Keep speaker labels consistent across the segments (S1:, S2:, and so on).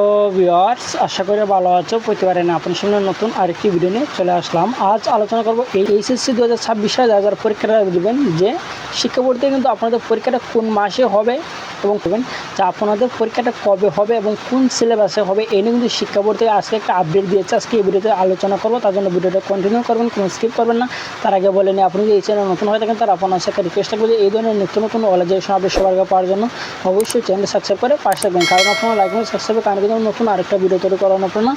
S1: তো ভিউয়ার্স, আশা করি ভালো আছো। প্রতিবারে না আপনার সামনে নতুন আরেকটি ভিডিও নিয়ে চলে আসলাম। আজ আলোচনা করব এই এইচএসসি 2026 সালে যারা পরীক্ষাটা দেবেন, যে শিক্ষা বোর্ড থেকে কিন্তু আপনাদের পরীক্ষাটা কোন মাসে হবে এবং করবেন যে আপনাদের পরীক্ষাটা কবে হবে এবং কোন সিলেবাসে হবে, এই নিয়ে কিন্তু শিক্ষা বোর্ড থেকে আজকে একটা আপডেট দিয়েছে। আজকে এই ভিডিওতে আলোচনা করবো, তার জন্য ভিডিওটা কন্টিনিউ করবেন, কোনো স্কিপ করবেন না। তার আগে বলে নিই, আপনি যদি এই চ্যানেল নতুন হয়ে থাকেন তার আপনার সাথে রিকোয়েস্ট থাকবে যে এই ধরনের নিত্য নতুন অলাইজেশন আপডেট সবার আগে পাওয়ার জন্য অবশ্যই চ্যানেল সাবস্ক্রাইব করে পাশে থাকবেন, কারণ আপনারা লাইক এবং সাবস্ক্রাইবের কারণে কিন্তু নতুন আরেকটা ভিডিও তৈরি করার আপনারা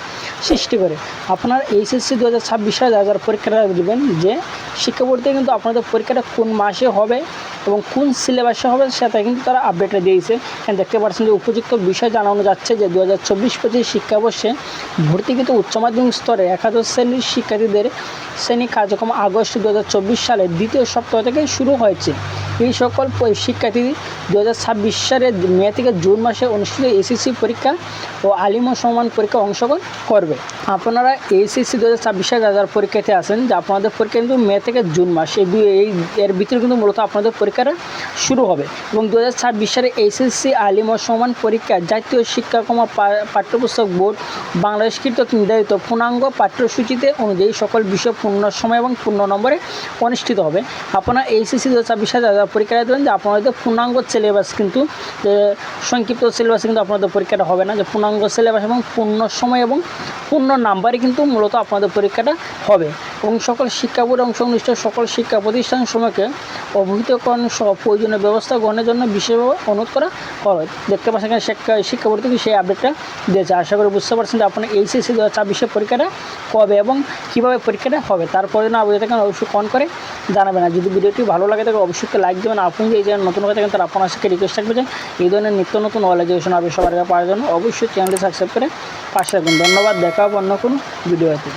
S1: সৃষ্টি করে। আপনার এইচএসসি 2026 সালে যারা পরীক্ষাটা দেবেন, যে শিক্ষা বোর্ড থেকে কিন্তু আপনাদের পরীক্ষাটা কোন মাসে হবে এবং কোন সিলেবাসে হবে সেটা কিন্তু তারা আপডেটে দিয়েছে। এখানে দেখতে পাচ্ছেন যে উপযুক্ত বিষয় জানানো যাচ্ছে যে 2024-25 শিক্ষাবর্ষে ভর্তিকৃত উচ্চ মাধ্যমিক স্তরে একাদশ শ্রেণীর শিক্ষার্থীদের শ্রেণী কার্যক্রম আগস্ট 2024 সালের দ্বিতীয় সপ্তাহ থেকে শুরু হয়েছে। এই সকল শিক্ষার্থী 2026 সালের মে থেকে জুন মাসে অনুষ্ঠিত এসএসসি পরীক্ষা ও আলিম ও সমমান পরীক্ষা অংশগ্রহণ করবে। আপনারা এইচএসসি 2026 সালে যারা পরীক্ষাতে আসেন, যে আপনাদের পরীক্ষা কিন্তু মে থেকে জুন মাস এর ভিতরে কিন্তু মূলত আপনাদের পরীক্ষাটা শুরু হবে। এবং 2026 সালে এইচএসসি আলিম ও সমমান পরীক্ষা জাতীয় শিক্ষাক্রম পাঠ্যপুস্তক বোর্ড বাংলাদেশ কর্তৃক নির্ধারিত পূর্ণাঙ্গ পাঠ্যসূচিতে অনুযায়ী সকল বিষয় পূর্ণ সময় এবং পূর্ণ নম্বরে অনুষ্ঠিত হবে। আপনারা এইচএসসি 2026 সালে যারা পরীক্ষাটা দেবেন, যে আপনাদের পূর্ণাঙ্গ সিলেবাস কিন্তু সংক্ষিপ্ত সিলেবাসে কিন্তু আপনাদের পরীক্ষাটা হবে না, যে পূর্ণাঙ্গ সিলেবাস এবং পূর্ণ সময় এবং পূর্ণ নাম্বারে কিন্তু মূলত আপনাদের পরীক্ষাটা হবে। এবং সকল শিক্ষা বোর্ড এবং সংশ্লিষ্ট সকল শিক্ষা প্রতিষ্ঠান সমূহকে অবহিতকরণ সহ প্রয়োজনীয় ব্যবস্থা গ্রহণের জন্য বিশেষভাবে অনুরোধ করা হবে। দেখতে পাচ্ছেন এখানে শিক্ষা বোর্ড থেকে সেই আপডেটটা দিয়েছে। আশা করি বুঝতে পারছেন যে আপনার এইচএসসি 2026 পরীক্ষাটা কবে এবং কীভাবে পরীক্ষাটা হবে। তারপরে না আপনি থাকেন অবশ্যই কমেন্ট করে জানাবেন। আর যদি ভিডিওটি ভালো লাগে তাহলে অবশ্যই লাইক দেবেন। আপনি যে এই চ্যানেল নতুন হয়ে থাকেন তার আপনার সাথে রিকোয়েস্ট থাকবে যে এই ধরনের নিত্য নতুন অলাইজেশন আপনি সবার আগে পাওয়ার জন্য অবশ্যই চ্যানেলটি সাবস্ক্রাইব করে পাশে থাকুন। ধন্যবাদ। দেখা হবে অন্য কোনো ভিডিওতে।